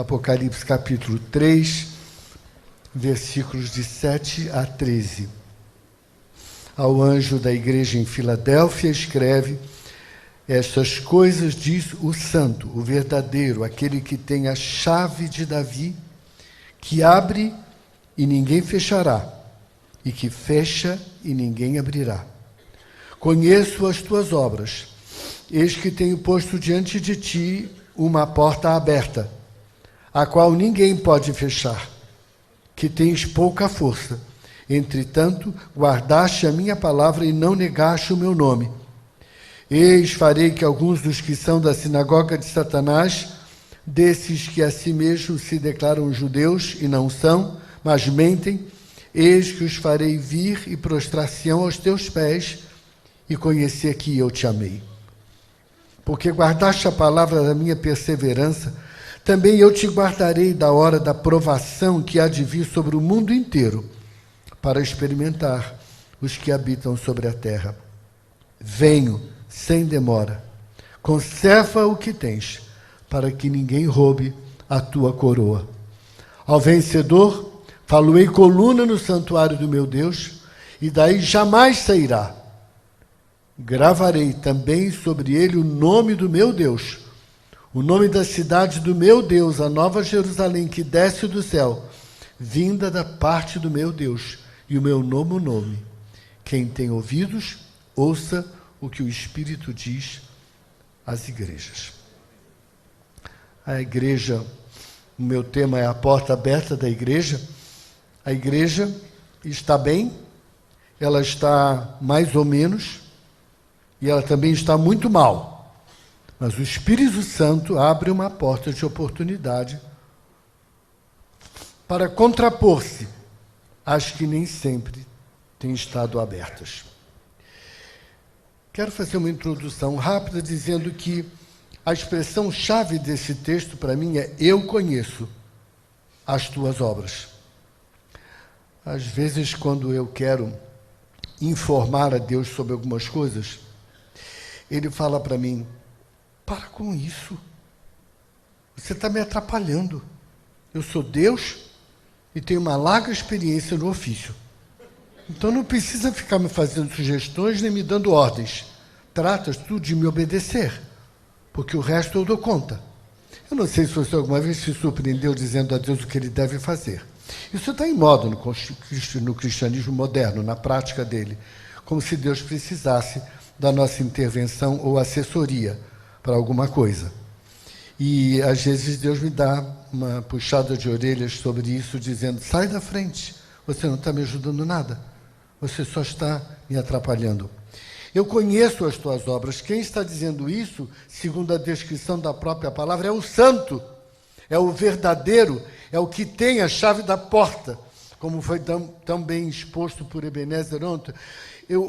Apocalipse capítulo 3, versículos de 7 a 13. Ao anjo da igreja em Filadélfia escreve: estas coisas diz o santo, o verdadeiro, aquele que tem a chave de Davi, que abre e ninguém fechará, e que fecha e ninguém abrirá. Conheço as tuas obras, eis que tenho posto diante de ti uma porta aberta, a qual ninguém pode fechar, que tens pouca força. Entretanto, guardaste a minha palavra e não negaste o meu nome. Eis, farei que alguns dos que são da sinagoga de Satanás, desses que a si mesmos se declaram judeus e não são, mas mentem, eis que os farei vir e prostrar-se-ão aos teus pés e conhecer que eu te amei. Porque guardaste a palavra da minha perseverança, também eu te guardarei da hora da provação que há de vir sobre o mundo inteiro, para experimentar os que habitam sobre a terra. Venho sem demora. Conserva o que tens, para que ninguém roube a tua coroa. Ao vencedor, falo-ei coluna no santuário do meu Deus, e daí jamais sairá. Gravarei também sobre ele o nome do meu Deus, o nome da cidade do meu Deus, a nova Jerusalém que desce do céu, vinda da parte do meu Deus, e o meu novo nome. Quem tem ouvidos, ouça o que o Espírito diz às igrejas. A igreja, o meu tema é a porta aberta da igreja. A igreja está bem, ela está mais ou menos, e ela também está muito mal. Mas o Espírito Santo abre uma porta de oportunidade para contrapor-se às que nem sempre têm estado abertas. Quero fazer uma introdução rápida dizendo que a expressão-chave desse texto para mim é: eu conheço as tuas obras. Às vezes, quando eu quero informar a Deus sobre algumas coisas, Ele fala para mim: para com isso, você está me atrapalhando. Eu sou Deus e tenho uma larga experiência no ofício. Então não precisa ficar me fazendo sugestões nem me dando ordens. Trata tu de me obedecer, porque o resto eu dou conta. Eu não sei se você alguma vez se surpreendeu dizendo a Deus o que Ele deve fazer. Isso está em moda no cristianismo moderno, na prática dele, como se Deus precisasse da nossa intervenção ou assessoria para alguma coisa. E às vezes Deus me dá uma puxada de orelhas sobre isso, dizendo: sai da frente, você não está me ajudando nada, você só está me atrapalhando. Eu conheço as tuas obras. Quem está dizendo isso, segundo a descrição da própria palavra, é o santo, é o verdadeiro, é o que tem a chave da porta, como foi tão bem exposto por Ebenezer ontem.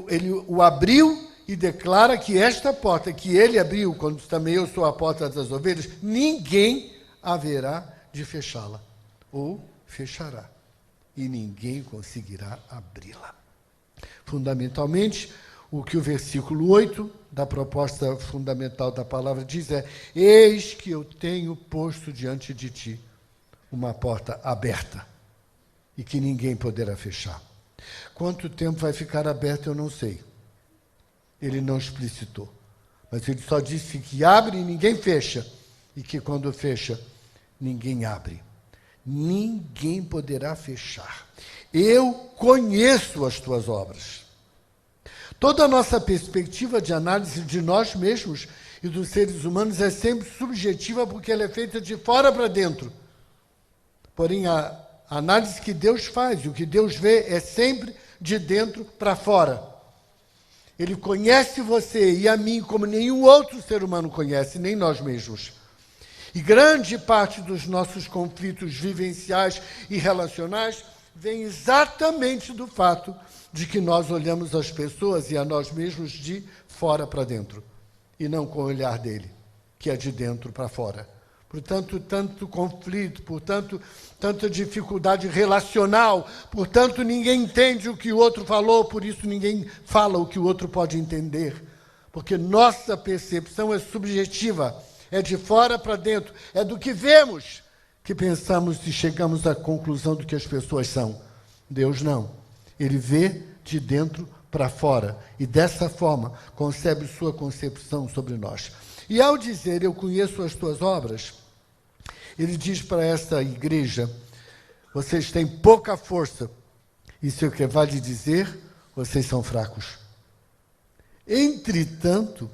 Ele o abriu e declara que esta porta que ele abriu, quando também eu sou a porta das ovelhas, ninguém haverá de fechá-la, ou fechará, e ninguém conseguirá abri-la. Fundamentalmente, o que o versículo 8 da proposta fundamental da palavra diz é: eis que eu tenho posto diante de ti uma porta aberta, e que ninguém poderá fechar. Quanto tempo vai ficar aberta, eu não sei. Ele não explicitou, mas ele só disse que abre e ninguém fecha, e que quando fecha, ninguém abre. Ninguém poderá fechar. Eu conheço as tuas obras. Toda a nossa perspectiva de análise de nós mesmos e dos seres humanos é sempre subjetiva, porque ela é feita de fora para dentro. Porém, a análise que Deus faz, o que Deus vê, é sempre de dentro para fora. Ele conhece você e a mim como nenhum outro ser humano conhece, nem nós mesmos. E grande parte dos nossos conflitos vivenciais e relacionais vem exatamente do fato de que nós olhamos as pessoas e a nós mesmos de fora para dentro, e não com o olhar dele, que é de dentro para fora. Portanto, tanto conflito, portanto, tanta dificuldade relacional, portanto, ninguém entende o que o outro falou, por isso ninguém fala o que o outro pode entender. Porque nossa percepção é subjetiva, é de fora para dentro, é do que vemos, que pensamos e chegamos à conclusão do que as pessoas são. Deus não. Ele vê de dentro para fora e dessa forma concebe sua concepção sobre nós. E ao dizer, eu conheço as tuas obras, ele diz para esta igreja, vocês têm pouca força. Isso é o que vale dizer, vocês são fracos. Entretanto,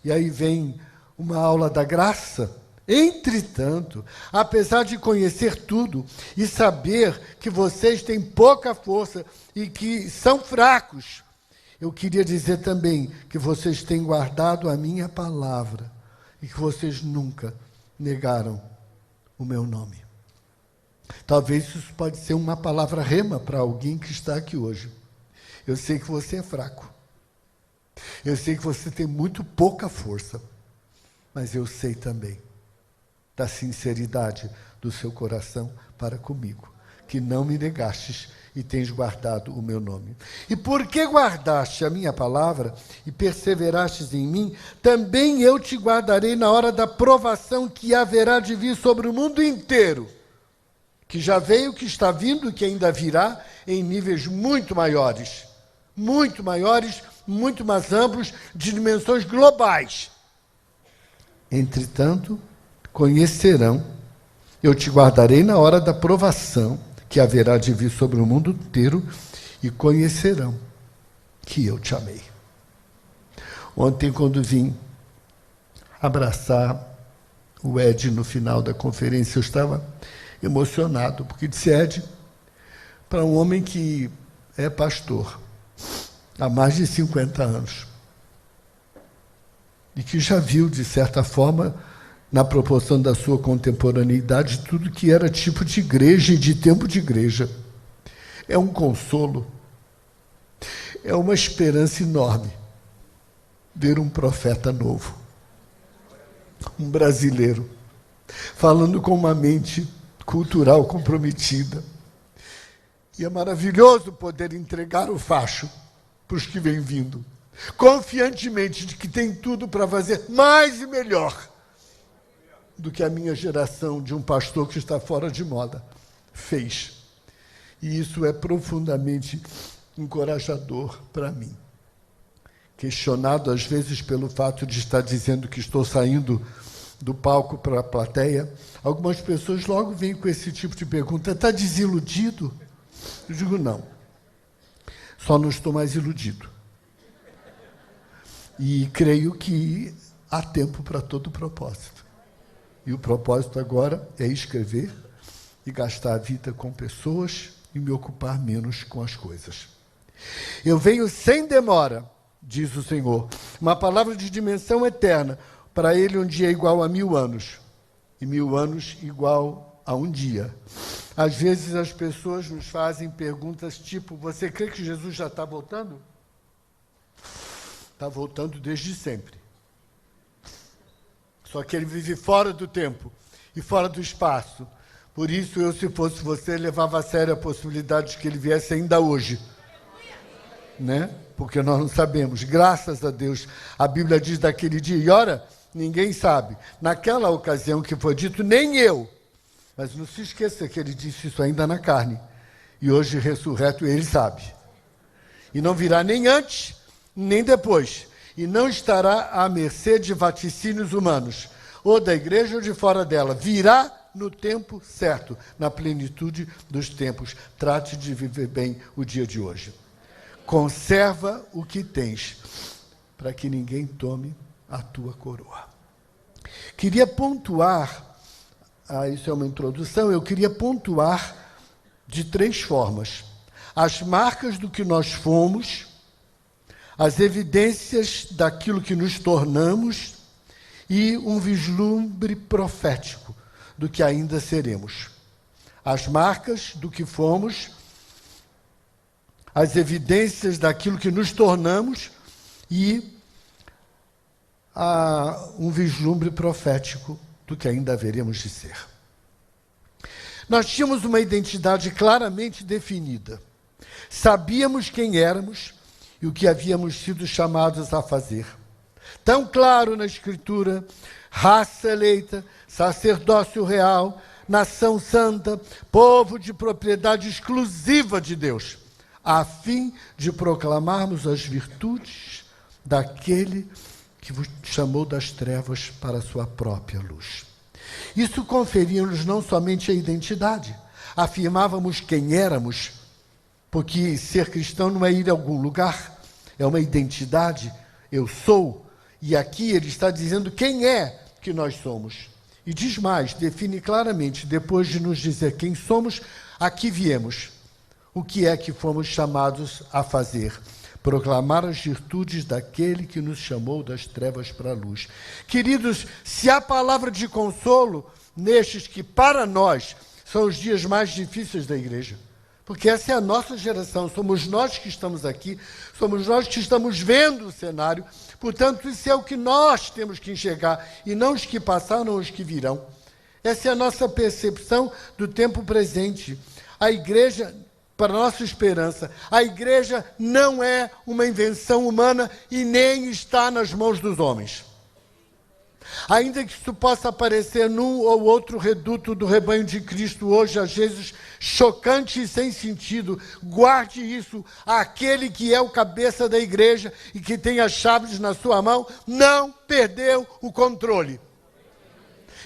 e aí vem uma aula da graça, entretanto, apesar de conhecer tudo e saber que vocês têm pouca força e que são fracos, eu queria dizer também que vocês têm guardado a minha palavra e que vocês nunca negaram o meu nome. Talvez isso pode ser uma palavra rema para alguém que está aqui hoje. Eu sei que você é fraco. Eu sei que você tem muito pouca força. Mas eu sei também da sinceridade do seu coração para comigo, que não me negastes e tens guardado o meu nome. E porque guardaste a minha palavra e perseverastes em mim, também eu te guardarei na hora da provação que haverá de vir sobre o mundo inteiro, que já veio, que está vindo e que ainda virá em níveis muito maiores, muito mais amplos, de dimensões globais. Entretanto, conhecerão, eu te guardarei na hora da provação que haverá de vir sobre o mundo inteiro, e conhecerão que eu te amei. Ontem, quando vim abraçar o Ed no final da conferência, eu estava emocionado, porque disse, Ed, para um homem que é pastor há mais de 50 anos, e que já viu, de certa forma, na proporção da sua contemporaneidade, tudo que era tipo de igreja e de tempo de igreja. É um consolo, é uma esperança enorme ver um profeta novo, um brasileiro, falando com uma mente cultural comprometida. E é maravilhoso poder entregar o facho para os que vêm vindo, confiantemente de que tem tudo para fazer mais e melhor do que a minha geração de um pastor que está fora de moda fez. E isso é profundamente encorajador para mim. Questionado às vezes pelo fato de estar dizendo que estou saindo do palco para a plateia, algumas pessoas logo vêm com esse tipo de pergunta, está desiludido? Eu digo, não. Só não estou mais iludido. E creio que há tempo para todo propósito. E o propósito agora é escrever e gastar a vida com pessoas e me ocupar menos com as coisas. Eu venho sem demora, diz o Senhor, uma palavra de dimensão eterna. Para ele um dia é igual a 1000 anos, e 1000 anos igual a um dia. Às vezes as pessoas nos fazem perguntas tipo, você crê que Jesus já está voltando? Está voltando desde sempre. Só que ele vive fora do tempo e fora do espaço. Por isso, eu, se fosse você, levava a sério a possibilidade de que ele viesse ainda hoje. Né? Porque nós não sabemos. Graças a Deus, a Bíblia diz daquele dia, e ora, ninguém sabe. Naquela ocasião que foi dito, nem eu. Mas não se esqueça que ele disse isso ainda na carne. E hoje, ressurreto, ele sabe. E não virá nem antes, nem depois. E não estará à mercê de vaticínios humanos, ou da igreja ou de fora dela. Virá no tempo certo, na plenitude dos tempos. Trate de viver bem o dia de hoje. Conserva o que tens, para que ninguém tome a tua coroa. Queria pontuar, isso é uma introdução, eu queria pontuar de 3 formas. As marcas do que nós fomos, as evidências daquilo que nos tornamos e um vislumbre profético do que ainda seremos. As marcas do que fomos, as evidências daquilo que nos tornamos e um vislumbre profético do que ainda haveremos de ser. Nós tínhamos uma identidade claramente definida. Sabíamos quem éramos e o que havíamos sido chamados a fazer. Tão claro na Escritura, raça eleita, sacerdócio real, nação santa, povo de propriedade exclusiva de Deus, a fim de proclamarmos as virtudes daquele que vos chamou das trevas para a sua própria luz. Isso conferia-nos não somente a identidade, afirmávamos quem éramos, porque ser cristão não é ir a algum lugar, é uma identidade, eu sou, e aqui ele está dizendo quem é que nós somos. E diz mais, define claramente, depois de nos dizer quem somos, aqui viemos, o que é que fomos chamados a fazer. Proclamar as virtudes daquele que nos chamou das trevas para a luz. Queridos, se há palavra de consolo nestes que, para nós, são os dias mais difíceis da igreja, porque essa é a nossa geração, somos nós que estamos aqui, somos nós que estamos vendo o cenário, portanto, isso é o que nós temos que enxergar, e não os que passaram, os que virão. Essa é a nossa percepção do tempo presente. A igreja, para nossa esperança, a igreja não é uma invenção humana e nem está nas mãos dos homens. Ainda que isso possa parecer num ou outro reduto do rebanho de Cristo hoje, às vezes chocante e sem sentido, guarde isso. Aquele que é o cabeça da igreja e que tem as chaves na sua mão, não perdeu o controle.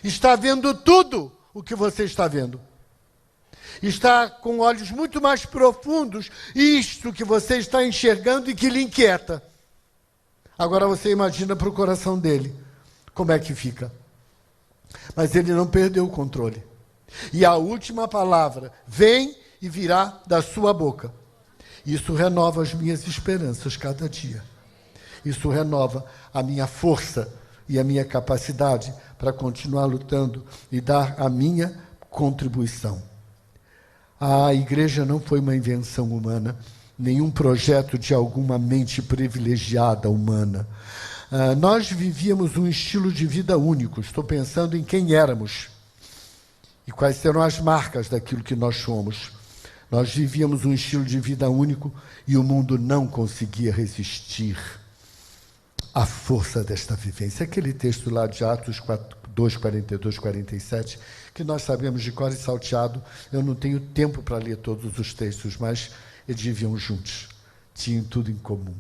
Está vendo tudo o que você está vendo. Está com olhos muito mais profundos, isto que você está enxergando e que lhe inquieta. Agora você imagina para o coração dele, como é que fica? Mas ele não perdeu o controle. E a última palavra vem e virá da sua boca. Isso renova as minhas esperanças cada dia. Isso renova a minha força e a minha capacidade para continuar lutando e dar a minha contribuição. A igreja não foi uma invenção humana, nenhum projeto de alguma mente privilegiada humana. Nós vivíamos um estilo de vida único. Estou pensando em quem éramos e quais serão as marcas daquilo que nós somos. Nós vivíamos um estilo de vida único e o mundo não conseguia resistir à força desta vivência. Aquele texto lá de Atos 2, 42, 47, que nós sabemos de cor e salteado. Eu não tenho tempo para ler todos os textos, mas eles viviam juntos, tinham tudo em comum.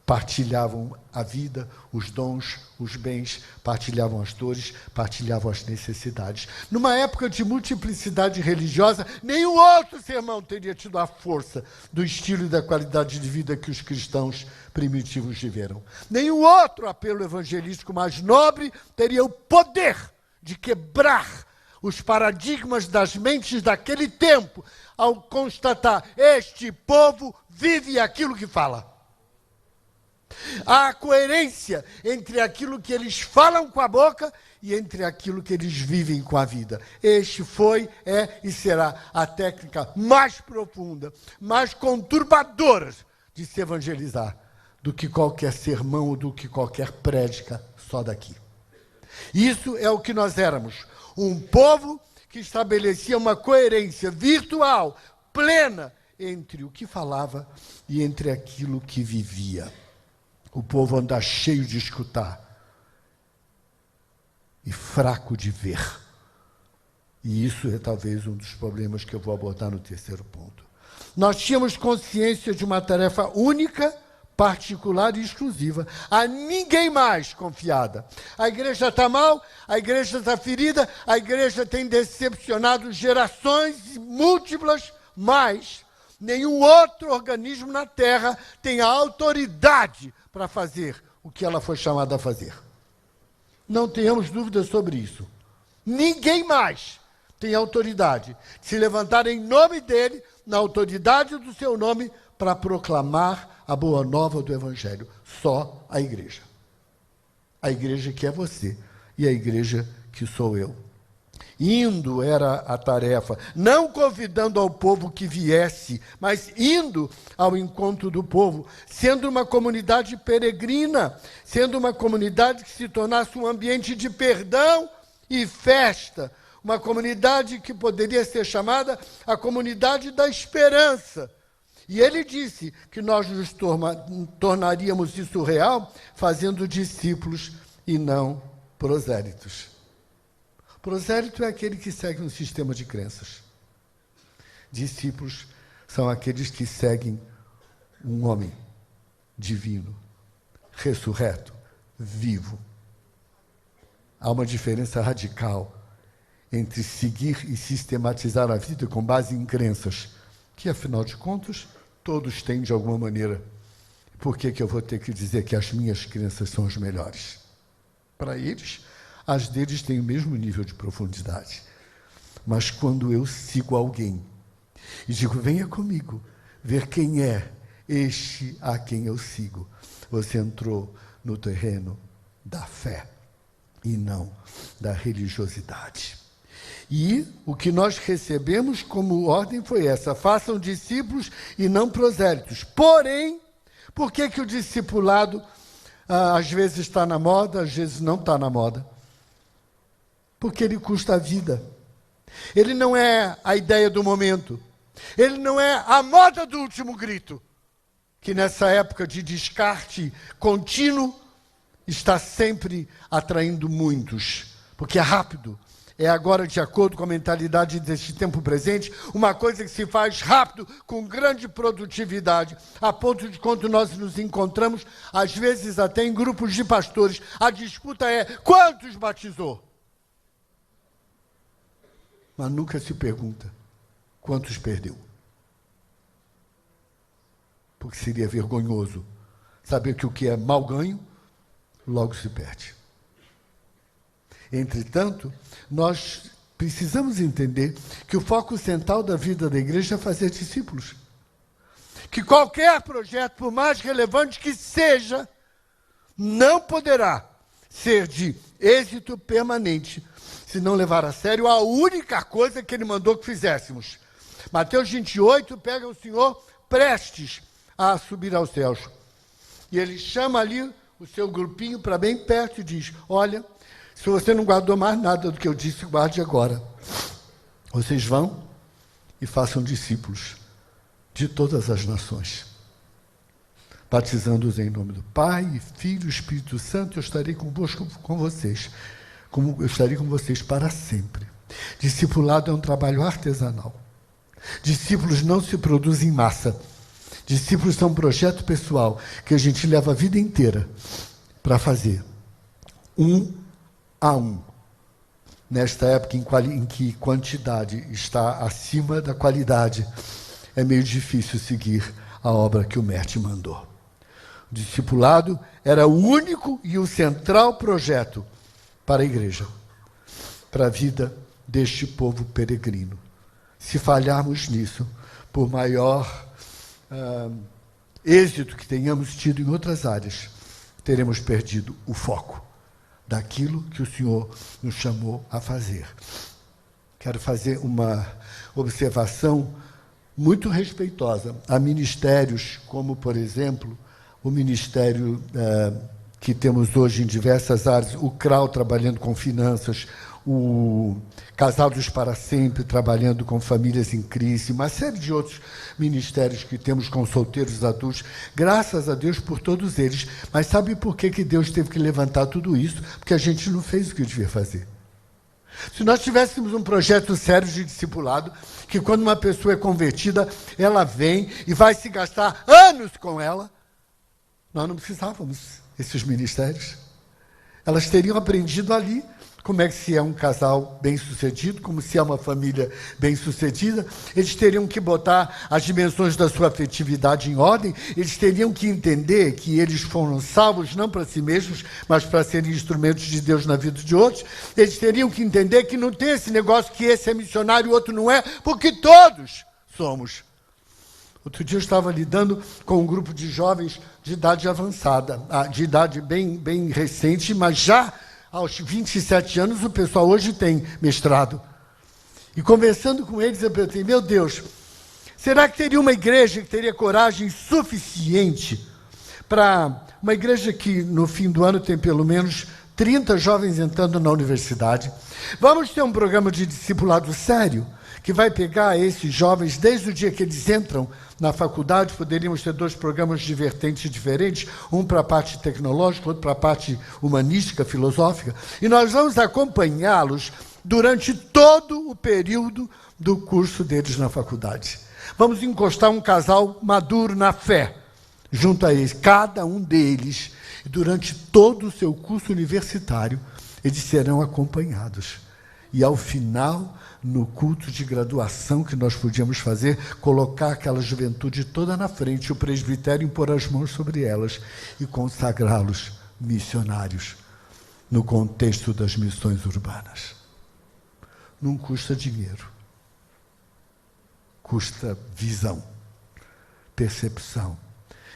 Partilhavam a vida, os dons, os bens, partilhavam as dores, partilhavam as necessidades. Numa época de multiplicidade religiosa, nenhum outro sermão teria tido a força do estilo e da qualidade de vida que os cristãos primitivos viveram. Nenhum outro apelo evangelístico mais nobre teria o poder de quebrar os paradigmas das mentes daquele tempo, ao constatar, este povo vive aquilo que fala. Há coerência entre aquilo que eles falam com a boca e entre aquilo que eles vivem com a vida. Este foi, é e será a técnica mais profunda, mais conturbadora de se evangelizar do que qualquer sermão ou do que qualquer prédica só daqui. Isso é o que nós éramos, um povo que estabelecia uma coerência virtual, plena, entre o que falava e entre aquilo que vivia. O povo anda cheio de escutar e fraco de ver. E isso é talvez um dos problemas que eu vou abordar no terceiro ponto. Nós tínhamos consciência de uma tarefa única, particular e exclusiva, a ninguém mais confiada. A igreja está mal, a igreja está ferida, a igreja tem decepcionado gerações múltiplas, mas nenhum outro organismo na Terra tem a autoridade para fazer o que ela foi chamada a fazer. Não tenhamos dúvidas sobre isso. Ninguém mais tem autoridade de se levantar em nome dele, na autoridade do seu nome, para proclamar a boa nova do Evangelho. Só a igreja. A igreja que é você e a igreja que sou eu. Indo era a tarefa, não convidando ao povo que viesse, mas indo ao encontro do povo, sendo uma comunidade peregrina, sendo uma comunidade que se tornasse um ambiente de perdão e festa, uma comunidade que poderia ser chamada a comunidade da esperança. E ele disse que nós nos tornaríamos isso real fazendo discípulos e não prosélitos. Prosélito é aquele que segue um sistema de crenças. Discípulos são aqueles que seguem um homem divino, ressurreto, vivo. Há uma diferença radical entre seguir e sistematizar a vida com base em crenças, que, afinal de contas, todos têm de alguma maneira. Por que eu vou ter que dizer que as minhas crenças são as melhores? Para eles, as deles têm o mesmo nível de profundidade. Mas quando eu sigo alguém e digo, venha comigo, ver quem é este a quem eu sigo, você entrou no terreno da fé e não da religiosidade. E o que nós recebemos como ordem foi essa: façam discípulos e não prosélitos. Porém, por que o discipulado às vezes está na moda, às vezes não está na moda? Porque ele custa a vida. Ele não é a ideia do momento. Ele não é a moda do último grito, que nessa época de descarte contínuo está sempre atraindo muitos, porque é rápido. É agora, de acordo com a mentalidade deste tempo presente, uma coisa que se faz rápido, com grande produtividade, a ponto de, quando nós nos encontramos, às vezes até em grupos de pastores, a disputa é quantos batizou? Mas nunca se pergunta quantos perdeu. Porque seria vergonhoso saber que o que é mal ganho, logo se perde. Entretanto, nós precisamos entender que o foco central da vida da igreja é fazer discípulos. Que qualquer projeto, por mais relevante que seja, não poderá ser de êxito permanente se não levar a sério a única coisa que ele mandou que fizéssemos. Mateus 28 pega o Senhor prestes a subir aos céus. E ele chama ali o seu grupinho para bem perto e diz, olha, se você não guardou mais nada do que eu disse, guarde agora. Vocês vão e façam discípulos de todas as nações, batizando-os em nome do Pai, Filho e Espírito Santo. Eu estarei convosco, com vocês, como eu estarei com vocês para sempre. Discipulado é um trabalho artesanal. Discípulos não se produzem em massa. Discípulos são um projeto pessoal que a gente leva a vida inteira para fazer. Um a um. Nesta época em que quantidade está acima da qualidade, é meio difícil seguir a obra que o mestre mandou. O discipulado era o único e o central projeto para a igreja, para a vida deste povo peregrino. Se falharmos nisso, por maior êxito que tenhamos tido em outras áreas, teremos perdido o foco daquilo que o Senhor nos chamou a fazer. Quero fazer uma observação muito respeitosa a ministérios como, por exemplo, o ministério que temos hoje em diversas áreas, o CRAU trabalhando com finanças, o Casados para Sempre trabalhando com famílias em crise, uma série de outros ministérios que temos com solteiros adultos, graças a Deus por todos eles. Mas sabe por que Deus teve que levantar tudo isso? Porque a gente não fez o que devia fazer. Se nós tivéssemos um projeto sério de discipulado, que quando uma pessoa é convertida, ela vem e vai se gastar anos com ela, nós não precisávamos desses ministérios. Elas teriam aprendido ali como é que se é um casal bem-sucedido, como se é uma família bem-sucedida. Eles teriam que botar as dimensões da sua afetividade em ordem, eles teriam que entender que eles foram salvos não para si mesmos, mas para serem instrumentos de Deus na vida de outros. Eles teriam que entender que não tem esse negócio que esse é missionário e o outro não é, porque todos somos. Outro dia eu estava lidando com um grupo de jovens de idade avançada, de idade bem recente, mas já aos 27 anos, o pessoal hoje tem mestrado. E conversando com eles, eu pensei, meu Deus, será que teria uma igreja que teria coragem suficiente para... Uma igreja que no fim do ano tem pelo menos 30 jovens entrando na universidade. Vamos ter um programa de discipulado sério, que vai pegar esses jovens desde o dia que eles entram na faculdade. Poderíamos ter 2 programas de vertentes diferentes, um para a parte tecnológica, outro para a parte humanística, filosófica, e nós vamos acompanhá-los durante todo o período do curso deles na faculdade. Vamos encostar um casal maduro na fé junto a eles, cada um deles, e durante todo o seu curso universitário, eles serão acompanhados. E ao final, no culto de graduação que nós podíamos fazer, colocar aquela juventude toda na frente, o presbitério impor as mãos sobre elas e consagrá-los missionários no contexto das missões urbanas. Não custa dinheiro, custa visão, percepção.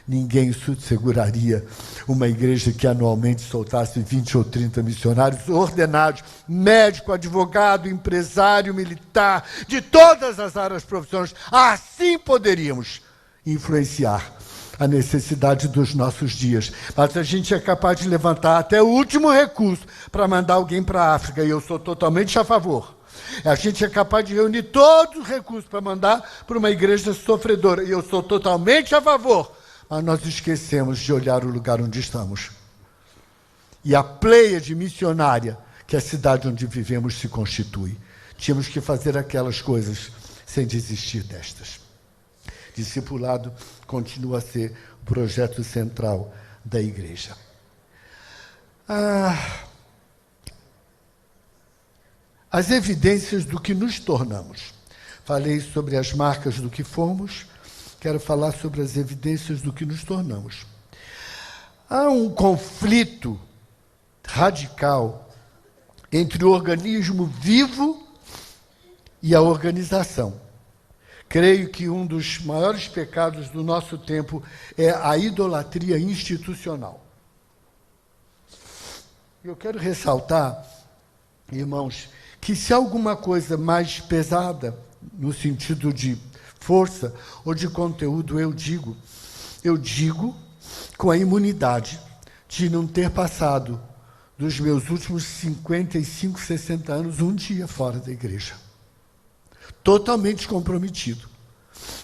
Ninguém seguraria uma igreja que anualmente soltasse 20 ou 30 missionários ordenados, médico, advogado, empresário, militar, de todas as áreas profissionais. Assim poderíamos influenciar a necessidade dos nossos dias. Mas a gente é capaz de levantar até o último recurso para mandar alguém para a África, e eu sou totalmente a favor. A gente é capaz de reunir todos os recursos para mandar para uma igreja sofredora, e eu sou totalmente a favor. Mas nós esquecemos de olhar o lugar onde estamos. E a pleiade missionária que a cidade onde vivemos se constitui. Tínhamos que fazer aquelas coisas sem desistir destas. Discipulado continua a ser o projeto central da igreja. As evidências do que nos tornamos. Falei sobre as marcas do que fomos. Quero falar sobre as evidências do que nos tornamos. Há um conflito radical entre o organismo vivo e a organização. Creio que um dos maiores pecados do nosso tempo é a idolatria institucional. Eu quero ressaltar, irmãos, que se há alguma coisa mais pesada, no sentido de força ou de conteúdo, eu digo com a imunidade de não ter passado dos meus últimos 55, 60 anos um dia fora da igreja. Totalmente comprometido.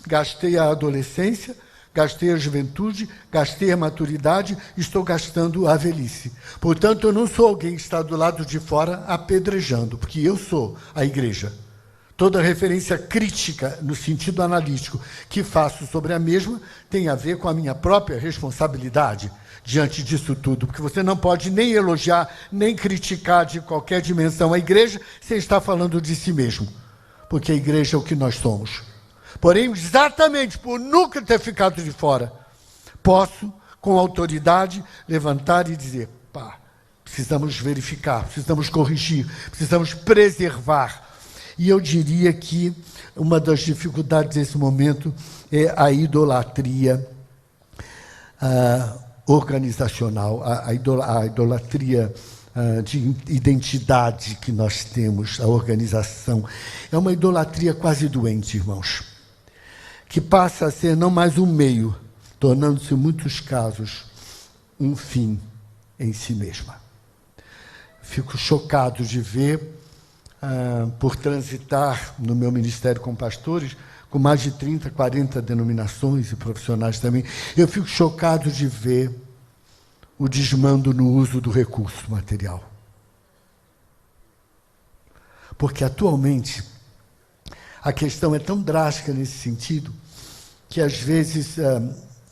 Gastei a adolescência, gastei a juventude, gastei a maturidade, estou gastando a velhice. Portanto, eu não sou alguém que está do lado de fora apedrejando, porque eu sou a igreja. Toda referência crítica, no sentido analítico, que faço sobre a mesma, tem a ver com a minha própria responsabilidade diante disso tudo, porque você não pode nem elogiar, nem criticar de qualquer dimensão a igreja, sem estar falando de si mesmo, porque a igreja é o que nós somos. Porém, exatamente por nunca ter ficado de fora, posso, com autoridade, levantar e dizer, precisamos verificar, precisamos corrigir, precisamos preservar. E eu diria que uma das dificuldades desse momento é a idolatria organizacional, a idolatria de identidade que nós temos, a organização. É uma idolatria quase doente, irmãos, que passa a ser não mais um meio, tornando-se, em muitos casos, um fim em si mesma. Fico chocado de ver, por transitar no meu ministério com pastores, com mais de 30, 40 denominações e profissionais também, eu fico chocado de ver o desmando no uso do recurso material. Porque, atualmente, a questão é tão drástica nesse sentido, que, às vezes,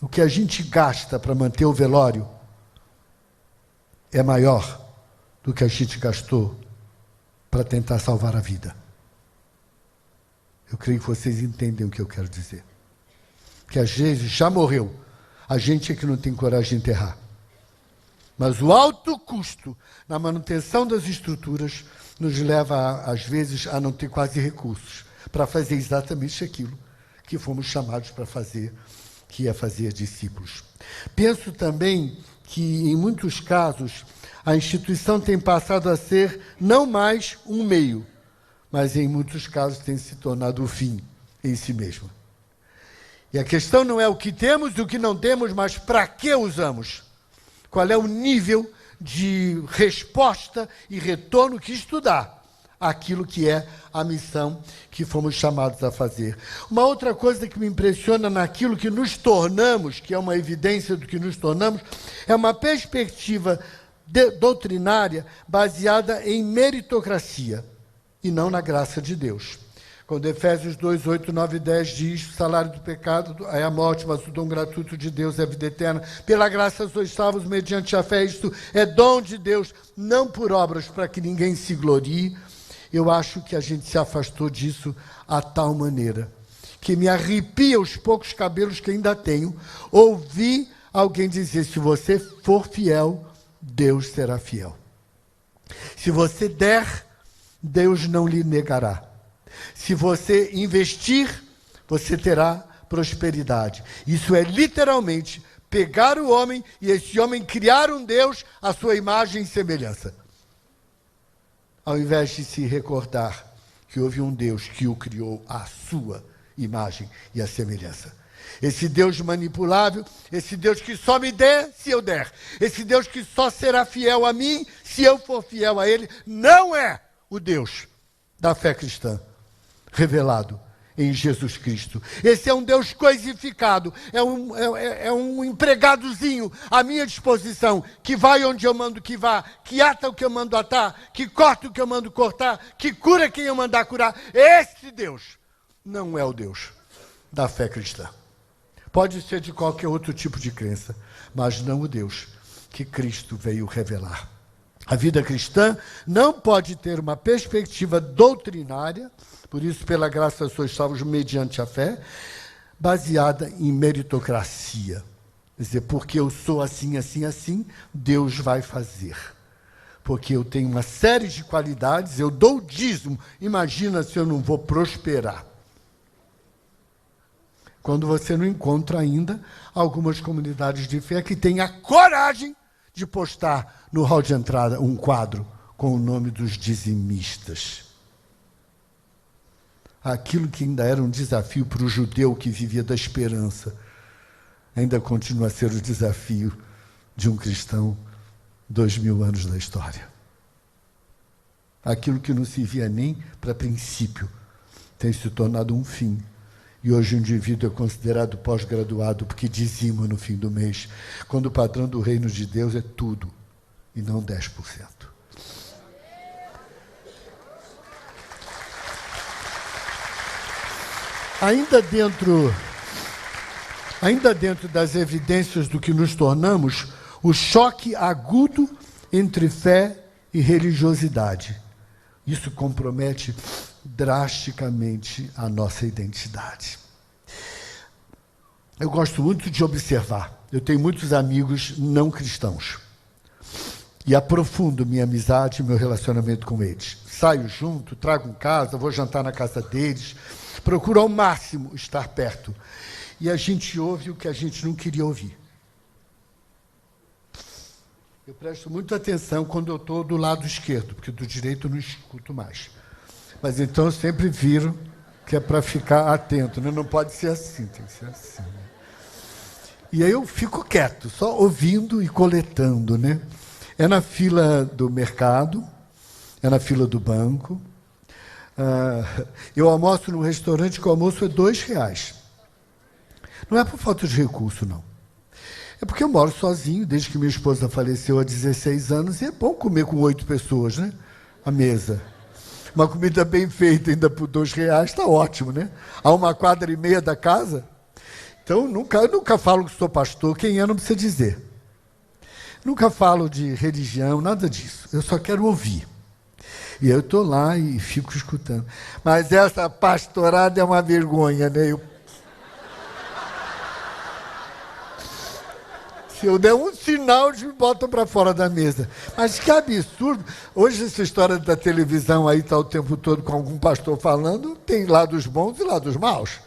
o que a gente gasta para manter o velório é maior do que a gente gastou para tentar salvar a vida. Eu creio que vocês entendem o que eu quero dizer. Que às vezes já morreu, a gente é que não tem coragem de enterrar. Mas o alto custo na manutenção das estruturas nos leva, às vezes, a não ter quase recursos para fazer exatamente aquilo que fomos chamados para fazer, que é fazer discípulos. Penso também que, em muitos casos, a instituição tem passado a ser não mais um meio, mas em muitos casos tem se tornado o fim em si mesma. E a questão não é o que temos e o que não temos, mas para que usamos. Qual é o nível de resposta e retorno que isto dá àquilo que é a missão que fomos chamados a fazer. Uma outra coisa que me impressiona naquilo que nos tornamos, que é uma evidência do que nos tornamos, é uma perspectiva doutrinária baseada em meritocracia. e não na graça de Deus. Quando Efésios 2, 8, 9 e 10 diz: o salário do pecado é a morte, mas o dom gratuito de Deus é a vida eterna. Pela graça sois salvos mediante a fé. Isto é dom de Deus, não por obras, para que ninguém se glorie. Eu acho que a gente se afastou disso a tal maneira que me arrepia os poucos cabelos que ainda tenho ouvir alguém dizer: se você for fiel, Deus será fiel. Se você der, Deus não lhe negará. Se você investir, você terá prosperidade. Isso é literalmente pegar o homem e esse homem criar um Deus à sua imagem e semelhança. Ao invés de se recordar que houve um Deus que o criou à sua imagem e a semelhança. Esse Deus manipulável, esse Deus que só me der se eu der, esse Deus que só será fiel a mim se eu for fiel a Ele, não é o Deus da fé cristã, revelado em Jesus Cristo. Esse é um Deus coisificado, é um empregadozinho à minha disposição, que vai onde eu mando que vá, que ata o que eu mando atar, que corta o que eu mando cortar, que cura quem eu mandar curar. Esse Deus não é o Deus da fé cristã. Pode ser de qualquer outro tipo de crença, mas não o Deus que Cristo veio revelar. A vida cristã não pode ter uma perspectiva doutrinária, por isso, pela graça sois salvos mediante a fé, baseada em meritocracia. Quer dizer, porque eu sou assim, assim, assim, Deus vai fazer. Porque eu tenho uma série de qualidades, eu dou o dízimo, imagina se eu não vou prosperar. Quando você não encontra ainda algumas comunidades de fé que têm a coragem de postar no hall de entrada um quadro com o nome dos dizimistas. Aquilo que ainda era um desafio para o judeu que vivia da esperança, ainda continua a ser o desafio de um cristão 2000 anos da história. Aquilo que não se via nem para princípio tem se tornado um fim. E hoje o indivíduo é considerado pós-graduado porque dizima no fim do mês, quando o padrão do reino de Deus é tudo e não 10%. Ainda dentro das evidências do que nos tornamos, o choque agudo entre fé e religiosidade. Isso compromete drasticamente a nossa identidade. Eu gosto muito de observar. Eu tenho muitos amigos não cristãos. E aprofundo minha amizade e meu relacionamento com eles. Saio junto, trago em casa, vou jantar na casa deles. Procuro ao máximo estar perto. E a gente ouve o que a gente não queria ouvir. Eu presto muita atenção quando eu estou do lado esquerdo, porque do direito eu não escuto mais. Mas então eu sempre viro, que é para ficar atento, né? Não pode ser assim, tem que ser assim. E aí eu fico quieto, só ouvindo e coletando, né? É na fila do mercado, é na fila do banco. Eu almoço num restaurante que o almoço é R$2. Não é por falta de recurso, não. É porque eu moro sozinho, desde que minha esposa faleceu há 16 anos, e é bom comer com 8 pessoas, né? À mesa. Uma comida bem feita, ainda por R$2, está ótimo, né? A 1,5 quadras da casa. Então, eu nunca falo que sou pastor, quem é não precisa dizer. Nunca falo de religião, nada disso. Eu só quero ouvir. E eu estou lá e fico escutando. Mas essa pastorada é uma vergonha, né? Se eu der um sinal, eles me botam para fora da mesa. Mas que absurdo. Hoje, essa história da televisão aí está o tempo todo com algum pastor falando, tem lados bons e lados maus.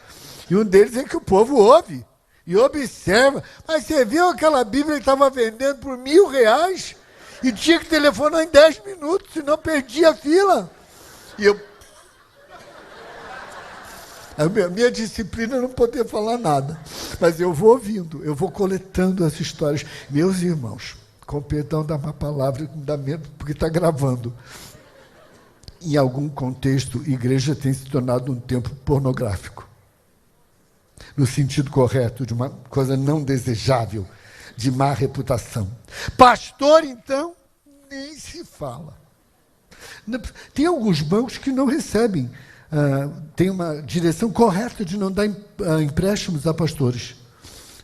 E um deles é que o povo ouve e observa. Mas você viu aquela Bíblia que estava vendendo por R$1.000 e tinha que telefonar em 10 minutos, senão perdia a fila. E a minha disciplina é não poder falar nada. Mas eu vou ouvindo, eu vou coletando as histórias. Meus irmãos, com perdão da má palavra, me dá medo porque está gravando. Em algum contexto, igreja tem se tornado um templo pornográfico. No sentido correto, de uma coisa não desejável, de má reputação. Pastor, então, nem se fala. Tem alguns bancos que não recebem, tem uma direção correta de não dar empréstimos a pastores.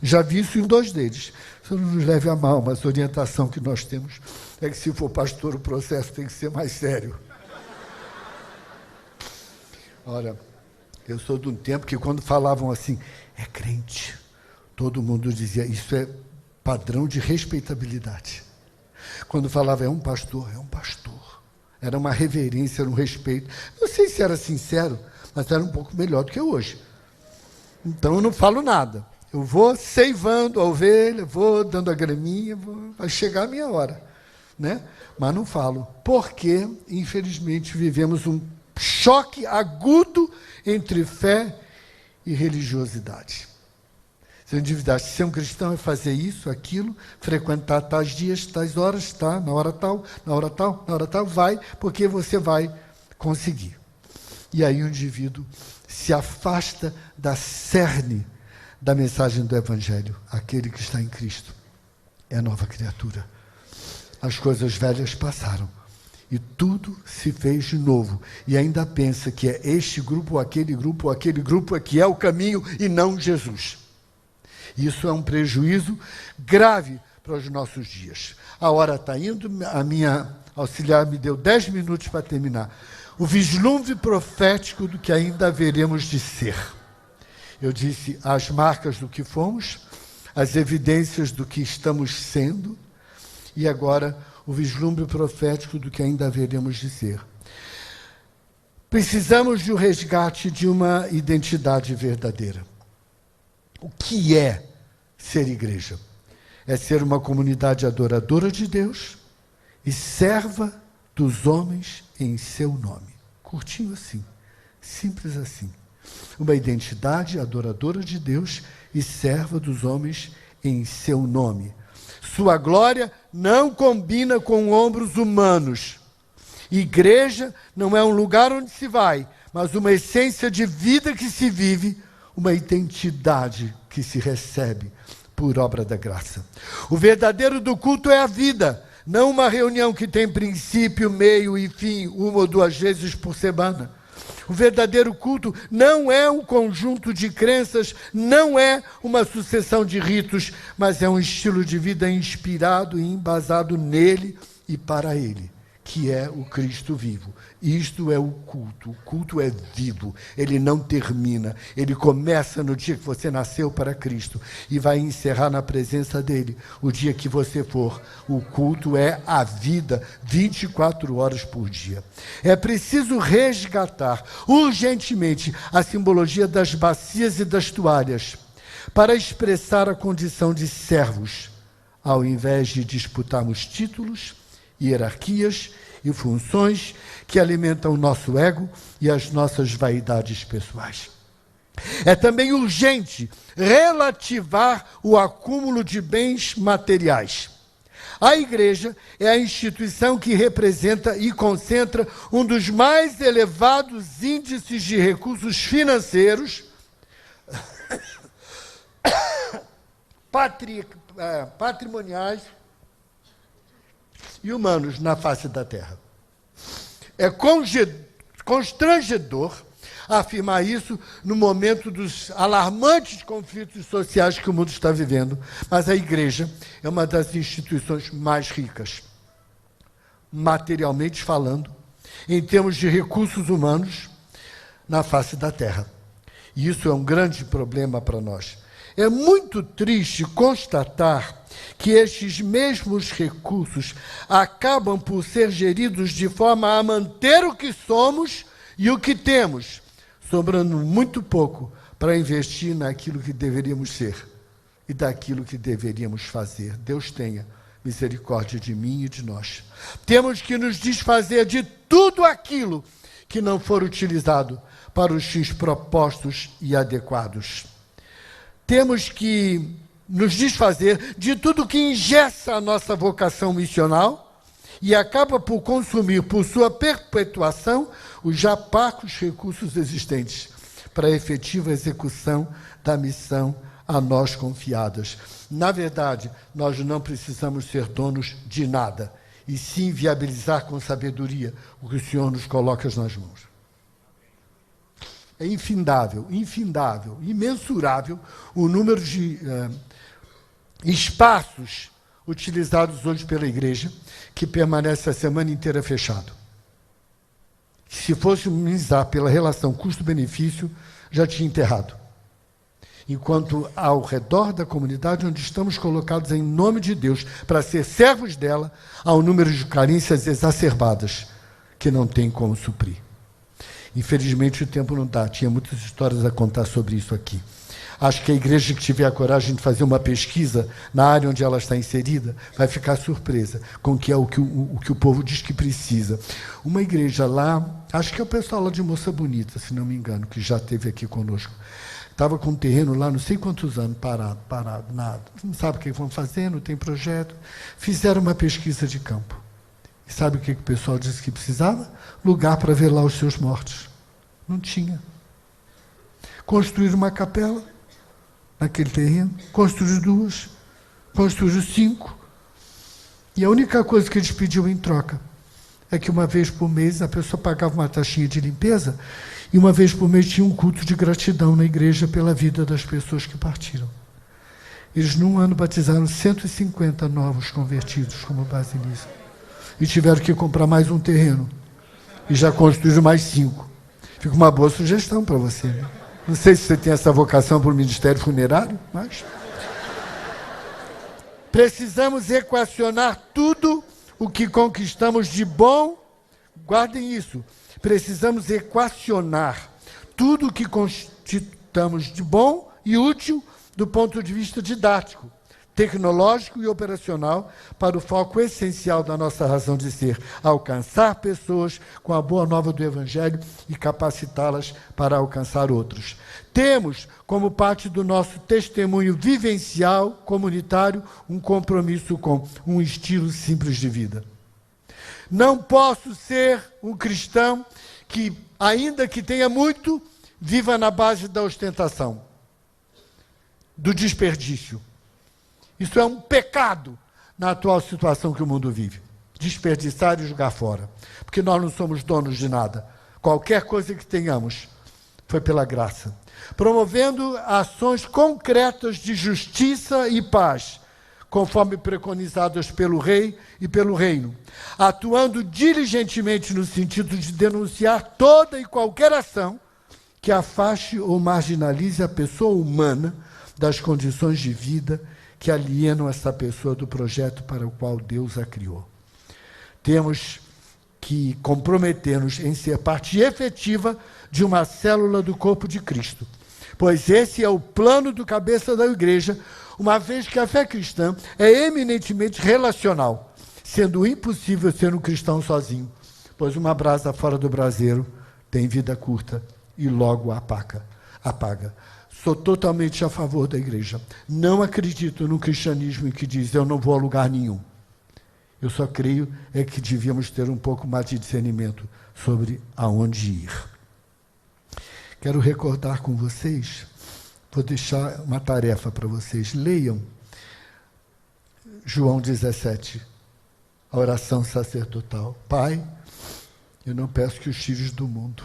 Já vi isso em 2 deles. Isso não nos leve a mal, mas a orientação que nós temos é que, se for pastor, o processo tem que ser mais sério. Ora, eu sou de um tempo que, quando falavam assim, é crente, todo mundo dizia, isso é padrão de respeitabilidade. Quando falava, é um pastor, é um pastor. Era uma reverência, era um respeito. Não sei se era sincero, mas era um pouco melhor do que hoje. Então, eu não falo nada. Eu vou ceivando a ovelha, vou dando a graminha, vai chegar a minha hora, né? Mas não falo, porque, infelizmente, vivemos um choque agudo entre fé e religiosidade. Se eu endividasse, ser um cristão é fazer isso, aquilo, frequentar tais dias, tais horas, tá? Na hora tal, na hora tal, na hora tal, vai, porque você vai conseguir. E aí o indivíduo se afasta da cerne da mensagem do Evangelho. Aquele que está em Cristo é nova criatura. As coisas velhas passaram e tudo se fez de novo. E ainda pensa que é este grupo, ou aquele grupo, ou aquele grupo é que é o caminho e não Jesus. Isso é um prejuízo grave para os nossos dias. A hora está indo, a minha auxiliar me deu 10 minutos para terminar. O vislumbre profético do que ainda haveremos de ser. Eu disse as marcas do que fomos, as evidências do que estamos sendo, e agora o vislumbre profético do que ainda haveremos de ser. Precisamos de um resgate de uma identidade verdadeira. O que é ser igreja? É ser uma comunidade adoradora de Deus e serva dos homens em seu nome. Curtinho assim, simples assim. Uma identidade adoradora de Deus e serva dos homens em seu nome. Sua glória não combina com ombros humanos. Igreja não é um lugar onde se vai, mas uma essência de vida que se vive, uma identidade que se recebe por obra da graça. O verdadeiro do culto é a vida, não uma reunião que tem princípio, meio e fim, 1 ou 2 vezes por semana. O verdadeiro culto não é um conjunto de crenças, não é uma sucessão de ritos, mas é um estilo de vida inspirado e embasado nele e para ele, que é o Cristo vivo. Isto é o culto. O culto é vivo, ele não termina. Ele começa no dia que você nasceu para Cristo e vai encerrar na presença dele o dia que você for. O culto é a vida, 24 horas por dia. É preciso resgatar urgentemente a simbologia das bacias e das toalhas para expressar a condição de servos, ao invés de disputarmos títulos, hierarquias e funções que alimentam o nosso ego e as nossas vaidades pessoais. É também urgente relativar o acúmulo de bens materiais. A igreja é a instituição que representa e concentra um dos mais elevados índices de recursos financeiros, patrimoniais e humanos na face da terra. É constrangedor afirmar isso no momento dos alarmantes conflitos sociais que o mundo está vivendo, mas a igreja é uma das instituições mais ricas, materialmente falando, em termos de recursos humanos, na face da terra. E isso é um grande problema para nós. É muito triste constatar que estes mesmos recursos acabam por ser geridos de forma a manter o que somos e o que temos, sobrando muito pouco para investir naquilo que deveríamos ser e daquilo que deveríamos fazer. Deus tenha misericórdia de mim e de nós. Temos que nos desfazer de tudo aquilo que não for utilizado para os fins propostos e adequados. Temos que nos desfazer de tudo que engessa a nossa vocação missional e acaba por consumir, por sua perpetuação, os já parcos recursos existentes para a efetiva execução da missão a nós confiadas. Na verdade, nós não precisamos ser donos de nada. e sim viabilizar com sabedoria o que o Senhor nos coloca nas mãos. É infindável, imensurável o número de espaços utilizados hoje pela igreja, que permanece a semana inteira fechado. Se fosse minimizar pela relação custo-benefício, já tinha enterrado. Enquanto ao redor da comunidade onde estamos colocados em nome de Deus, para ser servos dela, há um número de carências exacerbadas que não tem como suprir. Infelizmente o tempo não dá, tinha muitas histórias a contar sobre isso aqui. Acho que a igreja que tiver a coragem de fazer uma pesquisa na área onde ela está inserida, vai ficar surpresa com o que o povo diz que precisa. Uma igreja lá, acho que é o pessoal lá de Moça Bonita, se não me engano, que já esteve aqui conosco. Estava com um terreno lá, não sei quantos anos, parado, nada. Não sabe o que vão fazer, não tem projeto. Fizeram uma pesquisa de campo. E sabe o que o pessoal disse que precisava? Lugar para ver lá os seus mortos. Não tinha. Construir uma capela naquele terreno, construir 2, construir 5. E a única coisa que eles pediam em troca é que uma vez por mês a pessoa pagava uma taxinha de limpeza e uma vez por mês tinha um culto de gratidão na igreja pela vida das pessoas que partiram. Eles, num ano, batizaram 150 novos convertidos como base nisso. E tiveram que comprar mais um terreno. E já construíram mais 5. Fica uma boa sugestão para você, né? Não sei se você tem essa vocação para o ministério funerário, mas... Precisamos equacionar tudo o que conquistamos de bom. Guardem isso. Precisamos equacionar tudo o que conquistamos de bom e útil do ponto de vista didático, tecnológico e operacional, para o foco essencial da nossa razão de ser: alcançar pessoas com a boa nova do Evangelho e capacitá-las para alcançar outros. Temos, como parte do nosso testemunho vivencial, comunitário, um compromisso com um estilo simples de vida. Não posso ser um cristão que, ainda que tenha muito, viva na base da ostentação, do desperdício. Isso é um pecado na atual situação que o mundo vive. Desperdiçar e jogar fora. Porque nós não somos donos de nada. Qualquer coisa que tenhamos foi pela graça. Promovendo ações concretas de justiça e paz, conforme preconizadas pelo Rei e pelo Reino. Atuando diligentemente no sentido de denunciar toda e qualquer ação que afaste ou marginalize a pessoa humana das condições de vida que alienam essa pessoa do projeto para o qual Deus a criou. Temos que comprometer-nos em ser parte efetiva de uma célula do corpo de Cristo, pois esse é o plano do cabeça da igreja, uma vez que a fé cristã é eminentemente relacional, sendo impossível ser um cristão sozinho, pois uma brasa fora do braseiro tem vida curta e logo apaga. Sou totalmente a favor da igreja. Não acredito no cristianismo que diz: eu não vou a lugar nenhum. Eu só creio que devíamos ter um pouco mais de discernimento sobre aonde ir. Quero recordar com vocês, vou deixar uma tarefa para vocês. Leiam João 17, a oração sacerdotal. Pai, eu não peço que os tires do mundo,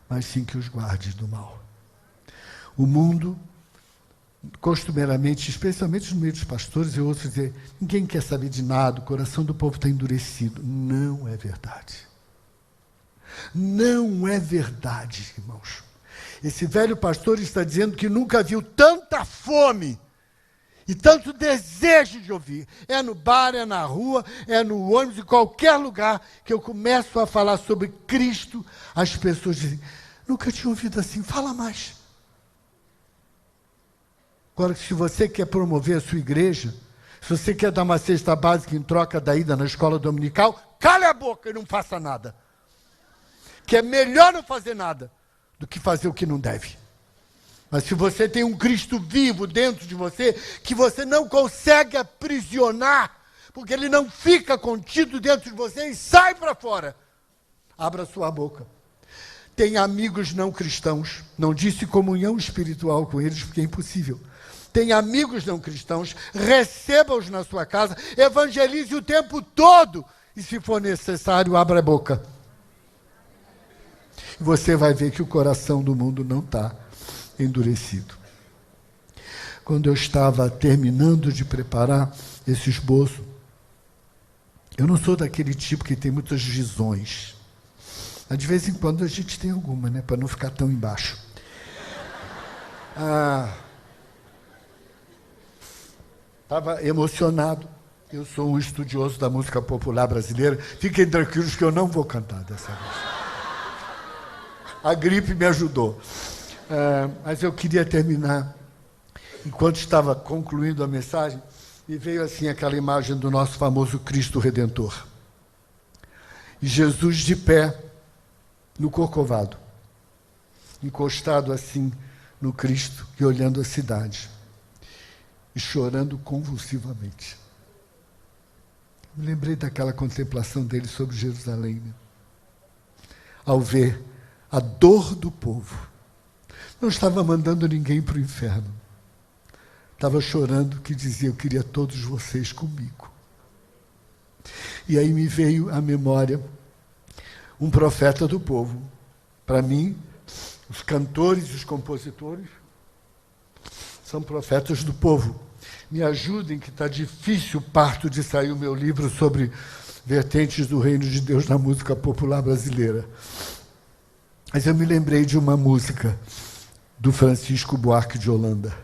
mas sim que os guardes do mal. O mundo, costumeiramente, especialmente no meio dos pastores, eu ouço dizer: ninguém quer saber de nada, o coração do povo está endurecido. Não é verdade. Não é verdade, irmãos. Esse velho pastor está dizendo que nunca viu tanta fome e tanto desejo de ouvir. É no bar, é na rua, é no ônibus, em qualquer lugar que eu começo a falar sobre Cristo, as pessoas dizem: nunca tinha ouvido assim, fala mais. Agora, se você quer promover a sua igreja, se você quer dar uma cesta básica em troca da ida na escola dominical, cale a boca e não faça nada. Que é melhor não fazer nada do que fazer o que não deve. Mas se você tem um Cristo vivo dentro de você, que você não consegue aprisionar, porque ele não fica contido dentro de você e sai para fora, abra sua boca. Tem amigos não cristãos, não disse comunhão espiritual com eles, porque é impossível. tem amigos não cristãos, receba-os na sua casa, evangelize o tempo todo e, se for necessário, abra a boca. E você vai ver que o coração do mundo não está endurecido. Quando eu estava terminando de preparar esse esboço, eu não sou daquele tipo que tem muitas visões. Mas de vez em quando a gente tem alguma, né? Para não ficar tão embaixo. Estava emocionado. Eu sou um estudioso da música popular brasileira. Fiquem tranquilos que eu não vou cantar dessa vez. A gripe me ajudou. Mas eu queria terminar. Enquanto estava concluindo a mensagem, me veio assim aquela imagem do nosso famoso Cristo Redentor. E Jesus de pé no Corcovado, encostado assim no Cristo e olhando a cidade e chorando convulsivamente. Me lembrei daquela contemplação dele sobre Jerusalém, né? Ao ver a dor do povo. Não estava mandando ninguém para o inferno. Estava chorando, que dizia: eu queria todos vocês comigo. E aí me veio à memória um profeta do povo. Para mim, os cantores e os compositores são profetas do povo. Me ajudem, que está difícil o parto de sair o meu livro sobre vertentes do reino de Deus na música popular brasileira. Mas eu me lembrei de uma música do Francisco Buarque de Holanda,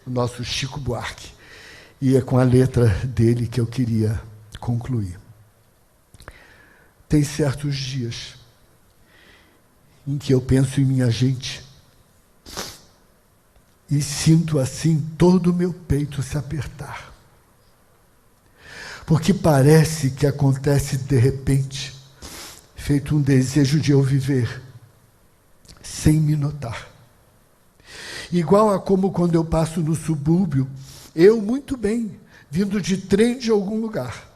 o nosso Chico Buarque. E é com a letra dele que eu queria concluir. Tem certos dias em que eu penso em minha gente e sinto assim todo o meu peito se apertar. Porque parece que acontece de repente, feito um desejo de eu viver, sem me notar. Igual a como quando eu passo no subúrbio, eu muito bem, vindo de trem de algum lugar.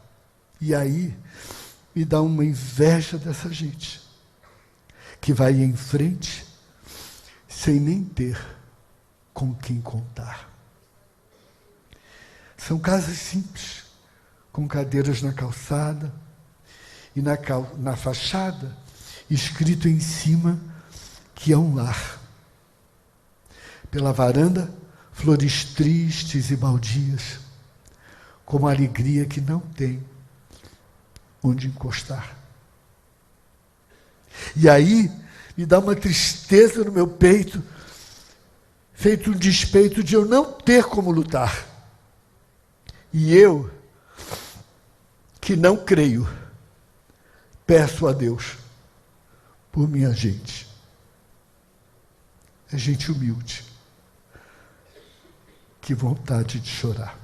E aí me dá uma inveja dessa gente, que vai em frente, sem nem ter com quem contar. São casas simples, com cadeiras na calçada, e na fachada, escrito em cima que é um lar. Pela varanda, flores tristes e baldias, como a alegria que não tem onde encostar. E aí, me dá uma tristeza no meu peito, feito um despeito de eu não ter como lutar. E eu, que não creio, peço a Deus por minha gente. É gente humilde. Que vontade de chorar.